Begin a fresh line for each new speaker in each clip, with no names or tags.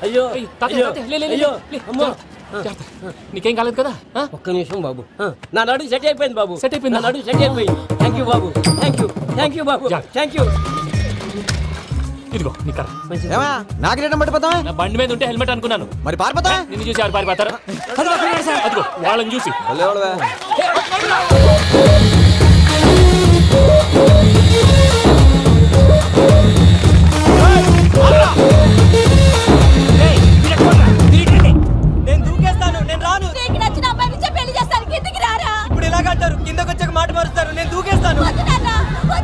అయ్యో అయ్యో
నీకేం కాలేదు కదా?
ఒక్క నిమిషం బాబు, నా నడుగు సెట్ అయిపోయింది బాబు. సెట్ అయిపోయింది, నా నడుగు సెట్ అయిపోయింది. Thank you Babu, thank you Babu, thank you.
ఇదిగో నీ కర్ర.
నాకు రేటం పట్టిపోతా.
నా బండి మీద ఉంటే హెల్మెట్ అనుకున్నాను.
మరి పారిపోతా?
నిన్ను చూసి ఎవరు పారిపోతారు? అదిగో వాళ్ళని చూసి.
నేను దూకేస్తాను, నేను రాను.
నీకు నచ్చిన అమ్మాయి నుంచి పెళ్లి చేస్తాను, కిందికి రారా.
ఇప్పుడు ఇలాగంటారు, కిందకి వచ్చాక మాట మారుస్తారు. నేను దూకేస్తాను,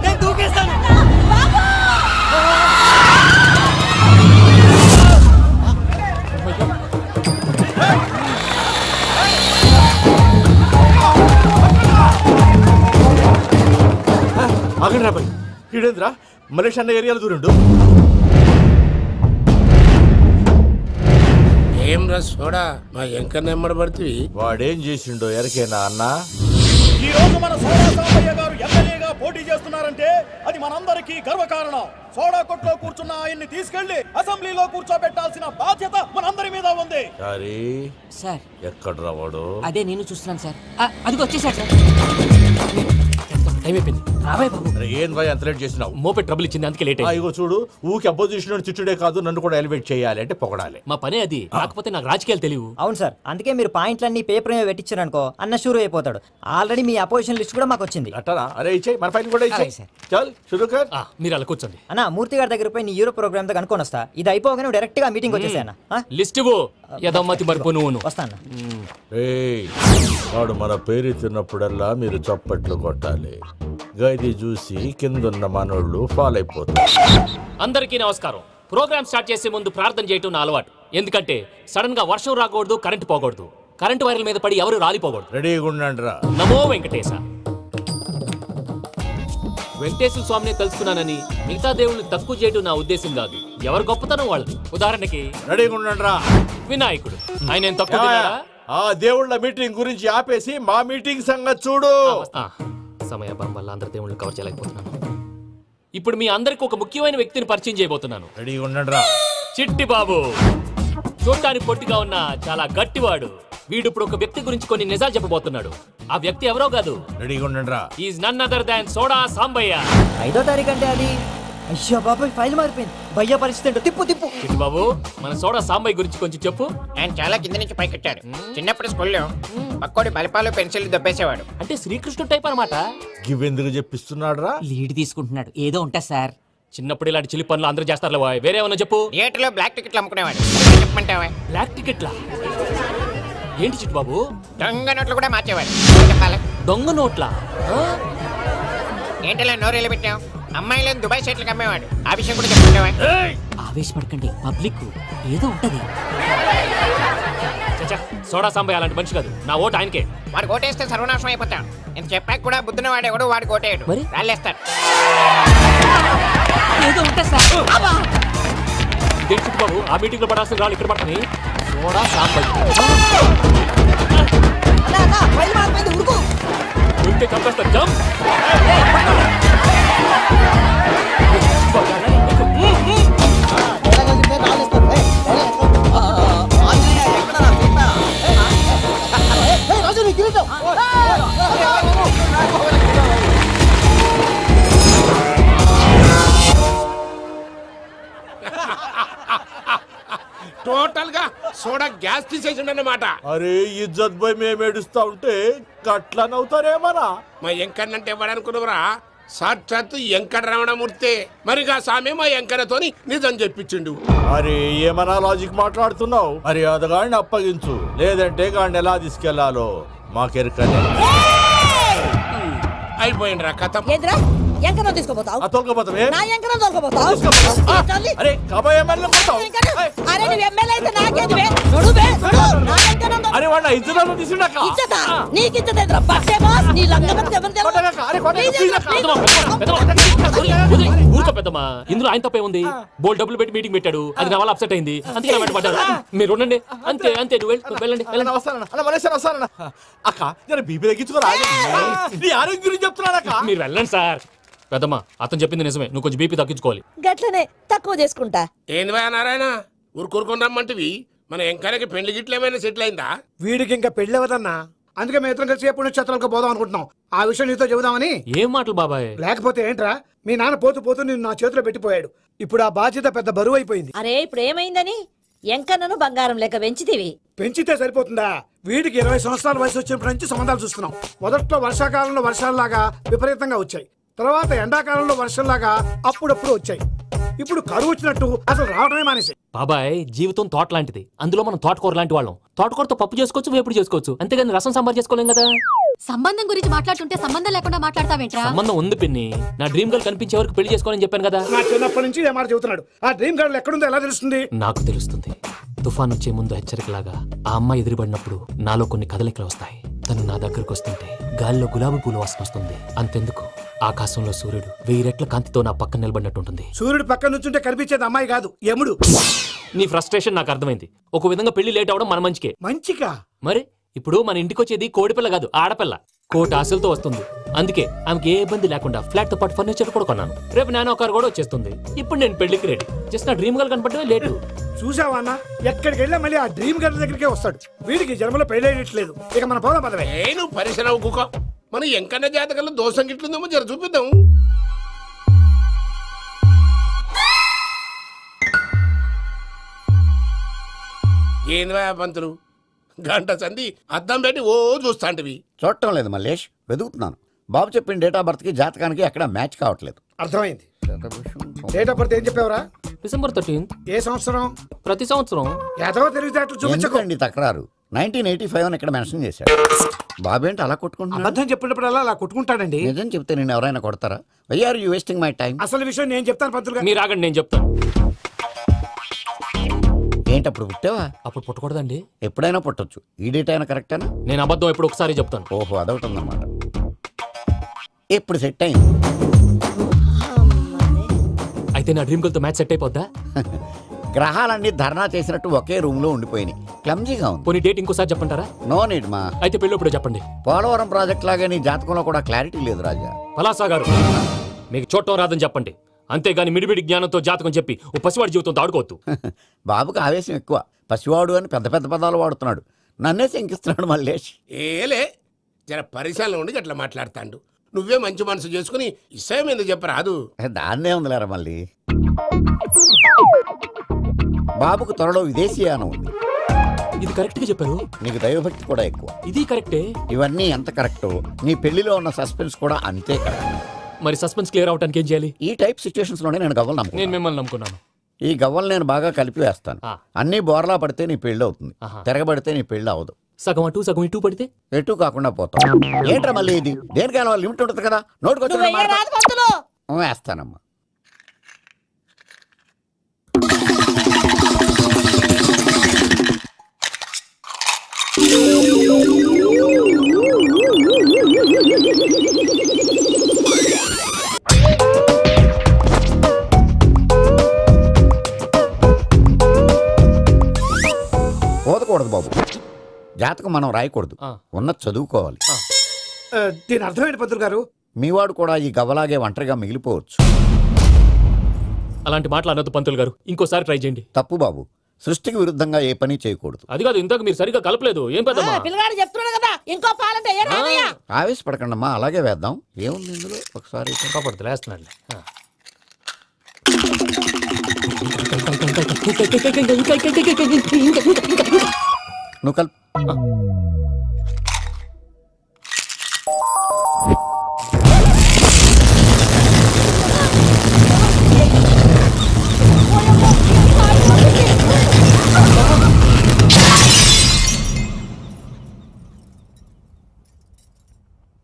నేను దూకేస్తాను.
ఆగండి రాబాయ్, ఈడేంద్రా మలేషియా అన్న ఏరియాలో దూరిండు.
ఏం రా సోడా, మా ఎంకన్న ఎమ్మడబడుతుంది.
వాడేం చేసిండో ఎరకేనా అన్న?
ఈ రోజు మన సోడా సాంబయ్య గారు ఎమ్మెల్యేగా పోటీ చేస్తున్నారంటే అది మనందరికీ గర్వకారణం. సోడా కొట్లో కూర్చున్న ఆయన్ని తీసుకెళ్లి అసెంబ్లీలో కూర్చోబెట్టాల్సిన బాధ్యత మనందరి మీద ఉంది.
సార్
ఎక్కడ రావాడు?
అదే నేను చూస్తున్నాను సార్. అదిగో వచ్చేసాడు సార్.
టైం అయిపోయింది, రాబాయ్ బాబు.
ఏం భయ అంత లేట్ చేసినావు?
మోపే ట్రబుల్ ఇచ్చింది, అందుకే లేట్ అయింది.
ఇగో చూడు, ఊకి అపోజిషన్ తిట్టుడే కాదు, నన్ను కూడా ఎలివేట్ చేయాలి అంటే పొగడాలి.
మా పనే అది, కాకపోతే నాకు రాజకీయాలు తెలియవు.
అవును సార్, అందుకే మీరు పాయింట్లన్నీ పేపర్ మీద పెట్టించారు అనుకో, అన్న షూర్ అయిపోతాడు. ఆల్రెడీ మీ అపోజిషన్ లిస్ట్ కూడా మాకు వచ్చింది.
అట్టనా? అరే ఇచ్చేయి, మన ఫైల్ కూడా ఇచ్చేయి. చల్ షురూ కర్.
మీరు అలా కూర్చోండి.
అన్న మూర్తి గారి దగ్గర పోయి నీ యూరో ప్రోగ్రామ్ తో కనుక్కొని వస్తా. ఇది అయిపోగానే డైరెక్ట్ గా మీటింగ్ వచ్చేసాను.
లిస్ట్ యదమ్మతి మరిపో నువ్వు
వస్తాను.
వాడు మన పేరు తిన్నప్పుడల్లా మీరు చప్పట్లు కొట్టాలి. గది చూసి కిందున్న మనోళ్ళు ఫాలో అయిపోతారు.
అందరికీ నమస్కారం. ప్రోగ్రామ్ స్టార్ట్ చేసే ముందు ప్రార్థన చేయటం నా అలవాటు. ఎందుకంటే సడన్ గా వర్షం రాకూడదు, కరెంట్ పోకూడదు, కరెంట్ వైర్ల మీద పడి ఎవరు రాలిపోకూడదు.
రెడీగా ఉండండి రా.
నమో వెంకటేశ. వెంకటేశ్వర స్వామిని తెలుసుకున్నానని మిగతా దేవుళ్ళు తక్కువ చేయడం నా ఉద్దేశం కాదు. ఎవరు గొప్పతనం వాళ్ళది. ఉదాహరణకి
రెడీగా ఉండండి రా.
వినాయకుడు, ఆయన ఏం తక్కువ తిన్నాడా?
ఆ దేవుళ్ళ మీటింగ్ గురించి ఆపేసి మా మీటింగ్ సంగతి చూడు.
సమయాభావం వల్ల అందరి దేవుళ్ళు కవర్ చేయలేకపోతున్నాను. ఇప్పుడు మీ అందరికి ఒక ముఖ్యమైన వ్యక్తిని పరిచయం చేయబోతున్నాను.
రెడీగా ఉండండి రా.
చిట్టి బాబు. చూడటానికి పొట్టిగా ఉన్న చాలా గట్టివాడు. వీడు ఇప్పుడు ఒక వ్యక్తి గురించి కొన్ని నిజాలు చెప్పబోతున్నాడు. ఆ వ్యక్తి ఎవరో కాదు.
రెడీగా ఉండండి రా.
Is none other than soda Sambayya.
5వ తారీఖు అంటే అది. అయ్యో బాబాయ్, ఫైల్ మారిపోయింది. భయ్య పరిస్థితి ఏంటో తిప్పు తిప్పు.
చిట్టి బాబు, మన సోడా సాంబయ్య గురించి కొంచెం చెప్పు.
ఆయన చాలా కింద నుంచి పైకెట్టాడు. చిన్నప్పుడు స్కూల్లో పక్కోడి బలిపాలు పెన్సిల్ దబ్బేసేవాడు.
అంటే శ్రీకృష్ణుడు టైప్ అనమాట.
గివెందుకు చెప్పిస్తున్నాడు రా?
లీడ్ తీసుకుంటున్నాడు, ఏదో ఉంటా సార్.
చిన్నప్పుడు ఇలాంటి చిలి పనులు అందరూ చేస్తారు. వేరే ఏమన్నా చెప్పు.
థియేటర్లో బ్లాక్ టికెట్లు అమ్ముకునేవాడు. చెప్పమంటావా?
బ్లాక్ టికెట్లా? ఏంటి చిట్టు బాబు?
దొంగ నోట్లు కూడా మార్చేవాడు. చెప్పాలి.
దొంగ నోట్లా?
ఏంటలా నోరేళ్ళు పెట్టావు? అమ్మాయిలను దుబాయ్ షర్ట్లకు అమ్మేవాడు. ఆ విషయం కూడా చెప్పమంటావా?
ఆవేశపడకండి, పబ్లిక్ ఏదో ఉంటది.
సోడా సాంబయ్య అలాంటి మనిషి కాదు. నా ఓటు ఆయనకే.
వాడు ఓటేస్తే సర్వనాశనం అయిపోతాడు. ఇంత చెప్పాక కూడా బుద్ధిన వాడేవాడు వాడు ఓటేయడు. రాళ్ళేస్తాడు.
ఏదో ఉంటా సార్.
ఇదే చిట్టు బాబు, ఆ మీటింగ్ లో పడాల్సిన రాళ్ళు ఇక్కడ పడతాయి. సోడా సాంబయ్య ఉంటే చంపేస్తారు. జంప్.
టోటల్ గా సోడా గ్యాస్ తీసేసిండన్నమాట.
అరే ఇజ్జత్ పోయి మేము ఏడుస్తా ఉంటే గట్లా నవ్వుతారేమన్నా?
మా ఎంకన్నంటే ఎవడనుకున్నావురా? సాక్షాత్తు ఎంకట రమణమూర్తి. మరిగా సామె మా ఎంకన్నతోని నిజం చెప్పించిండు.
అరే ఏమన్నా లాజిక్ మాట్లాడుతున్నావు? అరే అదగాడిని అప్పగించు, లేదంటే గాడిని ఎలా తీసుకెళ్లాలో మాకెరకనే.
అయిపోయింది రా కథ.
ఎంకరం తీసుకోపోతావు?
తోలుకోపోతావే?
నా ఎంకరం తోలుకోపోతావు?
అరే కబాయ్ ఎమ్మెల్యే పోతావు.
అరే నువ్వు ఎమ్మెల్యే అయితే నాకేది బే? నడువే నడు. నా ఎంకరం
అరే వాడు ఇజ్జత్ తీసుకున్నాక.
ఇజ్జత? నీకు ఇజ్జత ఏంట్రా? బట్టే బాస్ నీ లంగమతి ఎవరు తెలుసు?
ఊరుకో పెద్దమ్మా, ఇందులో ఆయన తప్పే ఉంది. బోల్ డబ్బులు పెట్టి మీటింగ్ పెట్టాడు, అది నా వల్ల అప్సెట్ అయింది, అందుకే వెంట పడ్డారు. మీరు ఉండండి. అంతే అంతే, నువ్వు వెళ్ళండి.
అక్క జర బీపీ తగ్గించుకోరా. నీ ఆరోగ్యం గురించి చెప్తున్నాను అక్క.
మీరు వెళ్ళండి సార్. పెద్దమ్మా, అతను చెప్పింది నిజమే, నువ్వు కొంచెం బీపీ తగ్గించుకోవాలి.
గట్లనే తక్కువ చేసుకుంటా.
ఏంది భయ నారాయణ, ఊరుకూరుకొని రమ్మంటివి మన ఎంకరకి పెళ్లి గిట్లు ఏమైనా సెటిల్ అయిందా?
వీడికి ఇంకా పెళ్లి అవ్వదన్నా. అందుకే మేము ఇద్దరం కలిసి పుణ్యక్షేత్రాలకు పోదాం అనుకుంటున్నాం. ఆ విషయం నీతో చెబుదామని.
ఏం మాటలు బాబాయ్?
లేకపోతే ఏంట్రా, మీ నాన్న పోతూ పోతూ నిన్ను నా చేతిలో పెట్టిపోయాడు. ఇప్పుడు ఆ బాధ్యత పెద్ద బరువు అయిపోయింది.
అరే ఇప్పుడు ఏమైందని ఎంకన్నను బంగారం లెక్క పెంచితివి.
పెంచితే సరిపోతుందా? వీడికి 20 సంవత్సరాల వయసు వచ్చినప్పటి నుంచి సంబంధాలు చూస్తున్నాం. మొదట్లో వర్షాకాలంలో వర్షాలలాగా విపరీతంగా వచ్చాయి. తర్వాత ఎండాకాలంలో వర్షంలాగా అప్పుడప్పుడు వచ్చాయి. ఇప్పుడు కరువు వచ్చినట్టు అసలు రావడమే మానేసి.
బాబాయ్ జీవితం తోట లాంటిది. అందులో మనం తోటకూర లాంటి వాళ్ళం. తోటకూరతో పప్పు చేసుకోవచ్చు, వేపుడు చేసుకోవచ్చు, అంతేగాని రసం సాంబార్ చేసుకోలేం కదా.
సంబంధం గురించి మాట్లాడుతుంటే సంబంధం లేకుండా మాట్లాడతావేంట్రా?
సంబంధం ఉంది పిన్ని. నా డ్రీమ్ గర్ల్ కనిపించే వరకు పెళ్లి చేసుకోవాలని చెప్పాను కదా.
నా చిన్నప్పటి నుంచి ఏ మాట చెబుతున్నాడు. ఆ డ్రీమ్ గర్ల్ ఎక్కడుందో ఎలా తెలుస్తుంది?
నాకు తెలుస్తుంది. తుఫాన్ వచ్చే ముందు హెచ్చరికలాగా ఆ అమ్మాయి ఎదురుపడినప్పుడు నాలో కొన్ని కదలికలు వస్తాయి. తను నా దగ్గరకు వస్తుంటే గాలిలో గులాబీ పూలు వాసన వస్తుంది. అంతెందుకు, ఆకాశంలో సూర్యుడు 1000 రెట్ల కాంతితో నా పక్కన నిలబడినట్టు ఉంటుంది.
సూర్యుడు పక్కన నుంచుంటే కనిపించేది అమ్మాయి కాదు, యముడు.
నీ ఫ్రస్ట్రేషన్ నాకు అర్థమైంది. ఒక విధంగా పెళ్లి లేట్ అవడం మన మంచికే.
మంచిగా?
మరి ఇప్పుడు మన ఇంటికి వచ్చేది కోడిపిల్ల కాదు, ఆడపిల్ల. కోటి ఆశలతో వస్తుంది. అందుకే ఆమెకి ఏ ఇబ్బంది లేకుండా ఫ్లాట్ తో పాటు ఫర్నిచర్ కూడా కొన్నాను. రేపు నానో కారు కూడా వచ్చేస్తుంది. ఇప్పుడు నేను పెళ్లికి రెడీ. జస్ట్ నా డ్రీమ్ గర్ల్ కనపడమే లేటు.
చూసావా అన్న, ఎక్కడికి వెళ్ళా మళ్ళీ ఆ డ్రీమ్ గర్ల్ దగ్గరికే వస్తాడు. వీడికి జన్మలో పెళ్ళేయట్లేదు. ఇక మన పోదాం పదవే.
నువ్వు పరిశ్రమ కుక మన ఎంకన్న జాతకంలో దోషం గిట్లుందేమో జర చూపిద్దాం. ఏంది పంతులు, గంట సంధి అద్దం పెట్టి ఓ చూస్తాంటివి.
చూడటం లేదు మల్లేష్, వెతుకుతున్నాను. బాబు చెప్పిన డేట్ ఆఫ్ బర్త్ కి జాతకానికి ఎక్కడ మ్యాచ్ కావట్లేదు.
అర్థమైంది. డేట్ ఆఫ్ బర్త్ ఏం చెప్పావురా?
December 13th.
ఏ సంవత్సరం?
ప్రతి సంవత్సరం.
ఏదో తెలివితేటలు చూపించకండి.
తక్రారు 1985 అని ఇక్కడ మెన్షన్ చేశాడు. బాబు ఏంటి అలా కొట్టుకుంటున్నాడు?
అబద్ధం చెప్పినప్పుడల్లా అలా కొట్టుకుంటాడండి.
నిజం చెప్తే నేను ఎవరైనా కొడతారా? Why are you wasting my time?
అసలు విషయం నేను చెప్తాను పంతులు గారు.
మీరు ఆగండి, నేను చెప్తాను.
ఏంటి అప్పుడు పుట్టావా?
అప్పుడు పుట్టకూడదండి.
ఎప్పుడైనా పుట్టొచ్చు. ఈ డేట్ అయినా కరెక్టేనా?
నేను అబద్ధం ఎప్పుడు ఒకసారి చెప్తాను.
ఓహో, అదొకటి ఉందన్నమాట. ఎప్పుడు సెట్ అయింది?
అయితే నా డ్రీమ్ గర్ల్ తో మ్యాచ్ సెట్ అయిపోద్దా?
గ్రహాలన్నీ ధర్నా చేసినట్టు ఒకే రూమ్ లో ఉండిపోయినాయి. క్లమ్జీగా ఉంది.
పోనీ డేట్ ఇంకోసారి చెప్పంటారా?
నో నీడ్ మా.
అయితే పెళ్ళప్పుడు చెప్పండి.
పోలవరం ప్రాజెక్ట్ లాగే నీ జాతకంలో కూడా క్లారిటీ లేదు రాజా.
పలాసా గారు, మీకు చూడటం రాదని చెప్పండి. అంతేగాని మిడిమిడి జ్ఞానంతో జాతకం చెప్పి ఓ పసివాడి జీవితంతో ఆడుకోవద్దు.
బాబుకి ఆవేశం ఎక్కువ. పసివాడు అని పెద్ద పెద్ద పదాలు వాడుతున్నాడు. నన్నే శంకిస్తున్నాడు మల్లేష్.
ఏలే జర పరిశ్రమలో ఉండి అట్లా మాట్లాడతాండు. నువ్వే మంచి మనసు చేసుకుని ఇష్టం ఎందుకు చెప్పరాదు?
దాన్నే ఉందిలేరా మళ్ళీ. బాబుకు త్వరలో విదేశీయానం ఉంది.
ఇది కరెక్ట్ గా చెప్పారు.
నీకు దైవభక్తి కూడా ఎక్కువ.
ఇది కరెక్టే.
ఇవన్నీ ఎంత కరెక్టో నీ పెళ్లిలో ఉన్న సస్పెన్స్ కూడా అంతే కరెక్ట్.
మరి సస్పెన్స్ క్లియర్ అవడానికి ఏం చేయాలి?
ఈ టైప్ సిచ్యువేషన్స్ లోనే నేను గవ్వలు నమ్ముకున్నాను.
నేను మిమ్మల్ని నమ్ముకున్నాను.
ఈ గవ్వలు నేను బాగా కలిపి వేస్తాను. అన్ని బోర్లా పడితే నీ పెళ్లి అవుతుంది, తిరగబడితే నీ పెళ్లి అవదు.
సగం అటు సగం ఇటు పడితే
ఎటు కాకుండా పోతాం. ఏంట్రా మళ్ళీ ఇది? దేనికైనా లిమిట్ ఉంటుంది కదా. నోటుకొచ్చి వేస్తానమ్మా. పోదకూడదు బాబు. జాతకం మనం రాయకూడదు, ఉన్నది చదువుకోవాలి.
దీని అర్థమైంది పంతులు గారు.
మీవాడు కూడా ఈ గవ్వలాగే ఒంటరిగా మిగిలిపోవచ్చు.
అలాంటి మాటలు అనొద్దు పంతులు గారు. ఇంకోసారి ట్రై చేయండి.
తప్పు బాబు. సృష్టికి విరుద్ధంగా ఏ పని చేయకూడదు.
అది కాదు, ఇంతకు మీరు సరిగా కలపలేదు. ఏం పెద్దమ్మా?
పిల్లగాడు చెప్తున్నాడు కదా, ఇంకో పాలంటే
ఆవేశపడకండమ్మా, అలాగే వేద్దాం. ఏముంది ఇందులో? ఒకసారి
కాపాడుతు వేస్తున్నాడు.
నువ్వు కల్.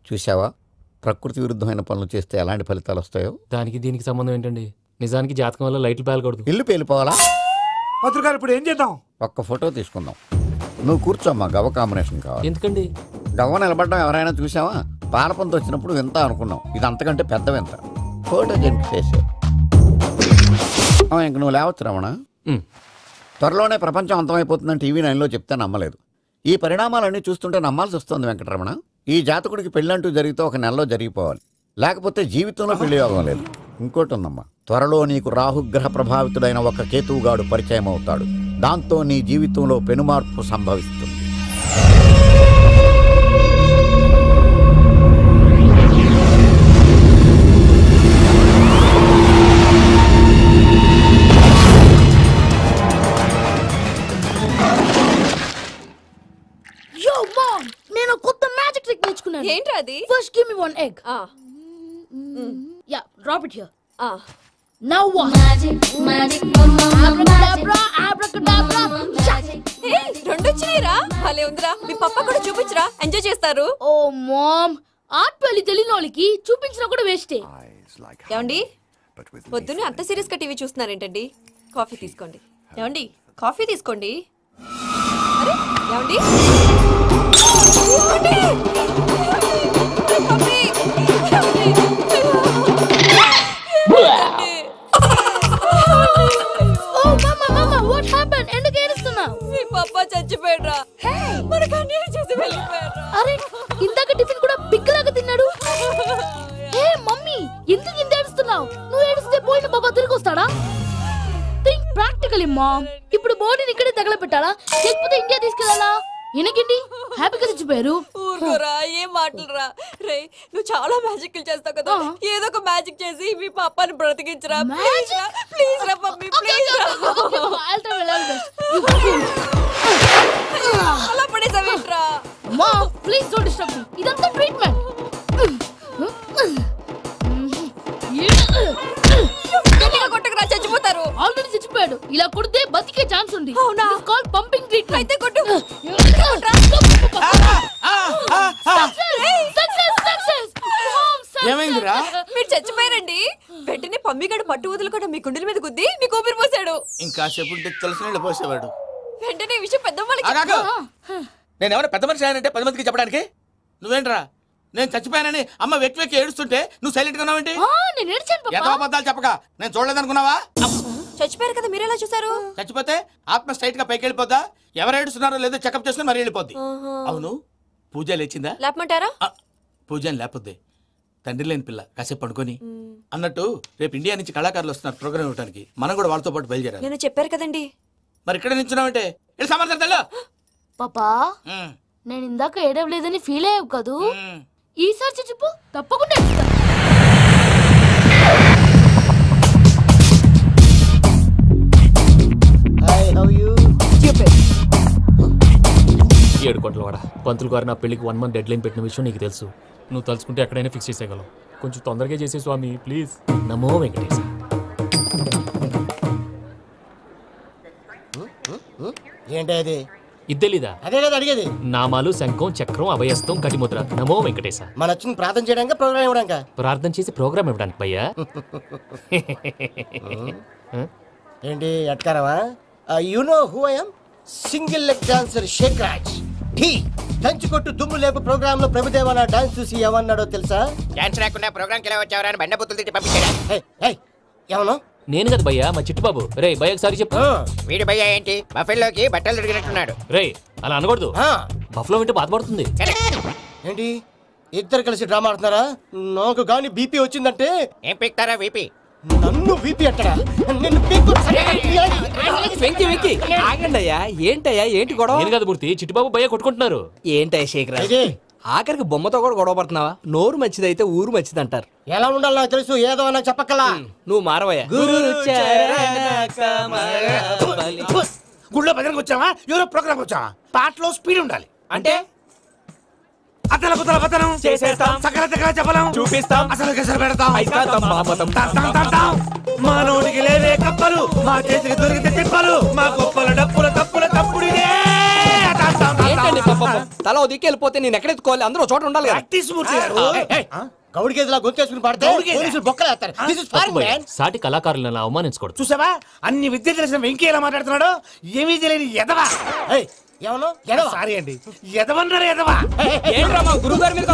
చూసావా, ప్రకృతి విరుద్ధమైన పనులు చేస్తే ఎలాంటి ఫలితాలు వస్తాయో.
దానికి దీనికి సంబంధం ఏంటండి? నిజానికి జాతకం వల్ల లైట్లు పేలకూడదు.
ఇల్లు పేలిపోవాలా?
పంతులు గారు ఇప్పుడు ఏం చేద్దాం?
ఒక్క ఫోటో తీసుకుందాం. నువ్వు కూర్చోమ్మా, గవ్వ కాంబినేషన్ కావాలి.
ఎందుకండి?
గవ్వ నిలబడ్డం ఎవరైనా చూసావా? పాలపంత వచ్చినప్పుడు వింత అనుకున్నాం, ఇది అంతకంటే పెద్ద వింత. ఫోటో జెంట్ చేసే ఇంక నువ్వు లేవచ్చు రమణ. త్వరలోనే ప్రపంచం అంతమైపోతుందని టీవీ 9లో చెప్తే నమ్మలేదు. ఈ పరిణామాలన్నీ చూస్తుంటే నమ్మాల్సి వస్తుంది వెంకటరమణ. ఈ జాతకుడికి పెళ్ళంటూ జరిగితే 1 నెలలో జరిగిపోవాలి, లేకపోతే జీవితంలో పెళ్లి యోగం లేదు. ఇంకోటి ఉందమ్మా, త్వరలో నీకు రాహుగ్రహ ప్రభావితుడైన ఒక కేతువుగాడు పరిచయం అవుతాడు. దాంతో నీ జీవితంలో పెనుమార్పు సంభవిస్తుంది.
Yo mom, నేను కొత్త మ్యాజిక్ ట్రిక్ నేర్చుకున్నాను.
ఏంట్రా అది?
First give me one egg. Yeah, drop it here. Now what? Magic, abracadabra, abracadabra.
Hey, రెండు వచ్చినాయిరా. భలే ఉందిరా. మీ పప్ప కూడా చూపించరా, ఎంజాయ్ చేస్తారు.
ఓ మామ్, ఆర్ట్ పెళ్లి తెలియని వాళ్ళకి చూపించినా కూడా వేస్టే.
ఏమండి, పొద్దున్నే అంత సీరియస్ గా టీవీ చూస్తున్నారేంటండి? కాఫీ తీసుకోండి. ఏమండి, కాఫీ తీసుకోండి. అరే ఏమండి, మీ పప్ప చచ్చిపోయాడ్రా. మనకు అన్యాయం చేసి వెళ్ళిపోయాడ్రా.
అరే ఇందాక టిఫిన్ కూడా పిక్కలాగా తిన్నాడు. హే మమ్మీ, ఎందుకు ఇంత ఏడుస్తున్నావు? నువ్వు ఏడిస్తే పోయిన బాబా తిరిగి వస్తాడా? Think practically mom. ఇప్పుడు బాడీని ఇక్కడే తగలబెట్టాలా లేకపోతే ఇండియా తీసుకెళ్ళాలా? ఎనకండి హ్యాపీగా చచ్చిపోయారు.
ఊరుకోరా, ఏం మాటలురా. రే, నువ్వు చాలా మ్యాజిక్ చేస్తావు కదా, ఏదో ఒక మ్యాజిక్ చేసి మీ పాపాని బ్రతికించరా. ప్లీజ్ రా మమ్మీ, ప్లీజ్ రా. అలా పడేసావేంట్రా?
Mom please don't disturb me. ఇదంతా ట్రీట్మెంట్.
కొట్టకరా, చచ్చిపోతారు.
ఆల్రెడీ చచ్చిపోయాడు. ఇలా కొడితే బతికే ఛాన్స్ ఉంది.
అవునా?
It's called pumping treatment.
అయితే కొట్టు.
ఏమైందిరా?
మీరు చచ్చిపోయారండి. వెంటనే పమ్మిగాడు పట్టు వదులుకుండా మీ గుండెల మీద గుద్ది మీకు ఊపిరి పోసాడు.
ఇంకా సేపు తెలిసిన వాళ్ళు పోసేవాడు.
వెంటనే ఈ విషయం పెద్దవాళ్ళకి
నేను ఎవరైనా పెద్ద మనిషి ఆయనంటే 10 మందికి చెప్పడానికి. నువ్వేంట్రా, నేను చచ్చిపోయానని అమ్మ వెక్కి ఏడుస్తుంటే నువ్వు సైలెంట్ గా ఉన్నావేంటి?
నేను ఏడ్చాను పాపా.
ఎంతో అబద్ధాలు చెప్పక నేను చూడలేదనుకున్నావా?
చచ్చిపోయారు కదా, మీరెలా చూసారు?
చచ్చిపోతే ఆత్మ స్ట్రైట్ గా పైకి వెళ్ళిపోద్దా? ఎవరు ఏడుస్తున్నారో లేదో చెకప్ చేసుకుని మరి వెళ్ళిపోద్ది. అవును, పూజ లేచిందా?
లేపమంటారా?
పూజ లేకపోద్ది. తండ్రి లేని పిల్ల, కాసేపు పడుకొని. అన్నట్టు రేపు ఇండియా నుంచి కళాకారులు వస్తున్నారు ప్రోగ్రామ్ ఇవ్వడానికి. మనం కూడా వాళ్ళతో పాటు బయలుదేరాలి.
నేను చెప్పారు కదండి.
మరి ఇక్కడ నిల్చున్నావంటే సమాధానం.
పాపా, నేను ఇందాక ఏడవలేదని ఫీల్ అయ్యావు కదూ? ఈసారి చచ్చిపో, తప్పకుండా ఏడుస్తా.
7 కోట్ల వాడ పంతులు గారు నా పెళ్లికి 1 మంత్ డెడ్ లైన్ పెట్టిన విషయం నీకు తెలుసు. నువ్వు తలుచుకుంటే ఎక్కడైనా ఫిక్స్ చేసేయగలవు. కొంచెం తొందరగా చేసే స్వామి ప్లీజ్. నమో వెంకటేశ.
ఏంటి అది?
ఇది తెలీదా?
అదే కదా అడిగేది.
నామాలు, శంఖం, చక్రం, అభయస్తం, కటిముద్ర. నమో వెంకటేశ.
మన వచ్చింది ప్రార్థన చేయడానికి, ప్రోగ్రామ్ ఇవ్వడానికి.
ప్రార్థన చేసి ప్రోగ్రామ్ ఇవ్వడానికి భయ్యా.
ఏంటి ఎట్కారమా? You know who I am? Single leg dancer Shaik Raj. తంచుకొట్టు దుమ్ము లేపు ప్రోగ్రామ్ లో ప్రభుదేవ నా డాన్స్ చూసి ఏమన్నాడో తెలుసా?
డాన్స్ రాకుండా ప్రోగ్రామ్ కి ఎలా వచ్చావరా అని బండ బుద్ధులు తిట్టి పంపించాడు.
ఏమన్నా?
నేను కదా భయ్యా, మా చిట్టుబాబు. రే భయ్య ఒకసారి చెప్పు.
వీడి భయ్య ఏంటి బఫెల్లోకి బట్టలు తిరిగినట్టున్నాడు.
రే అలా అనకూడదు, బఫ్లో వింటే బాధపడుతుంది.
ఏంటి ఇద్దరు కలిసి డ్రామా ఆడుతున్నారా? నాకు గాని బీపీ వచ్చిందంటే
ఏం పీక్తారా వీపీ?
నన్ను బీపీ అట్టడా? నిన్ను
ఆగండి అయ్యా. ఏంటయ్యా, ఏంటి గొడవ?
నేను కదా మూర్తి, చిట్టుబాబు భయ్య కొట్టుకుంటున్నారు.
ఏంటయ్యా శేఖర్, ఆఖరికి బొమ్మతో కూడా గొడవ పడుతున్నావా? నోరు మంచిదైతే ఊరు మంచిది అంటారు.
ఎలా ఉండాలి నాకు తెలుసు, ఏదో నాకు చెప్పక్కలా.
నువ్వు మారవయ్యా.
గుళ్ళో భజనకు వచ్చావా? ఎవరో ప్రోగ్రామ్ వచ్చావా? పాటలో స్పీడ్ ఉండాలి.
అంటే
అతల కుతల పతనం
చేసేస్తాం,
సకల దగ్గర చెప్పలేం,
చూపిస్తాం,
అసలు గసలు పెడతాం.
ఐతాతం పాపతం
మా నోటికి లేవే కప్పలు, మా చేతికి దొరికితే తిప్పలు, మా గొప్పల డప్పుల తప్పుల తప్పుడిదే.
ఏంటండి తల దిక్కి వెళ్ళిపోతే నేను ఎక్కడెత్తుకోవాలి? అందరూ చోట ఉండాలి కదా.
గౌడికేదిలా గొంతేసుకుని పాడితే పోలీసులు బొక్కలు వేస్తారు. This is foreign, man.
సాటి కళాకారులను అవమానించకూడదు.
చూసావా అన్ని విద్య తెలిసిన వెంకీ ఎలా మాట్లాడుతున్నాడు? ఏమీ తెలియని ఎదవా.
సారీ
అండి, ఎదవన్నారు ఎదవా.
ఏంట్రా మా గురువు గారి మీద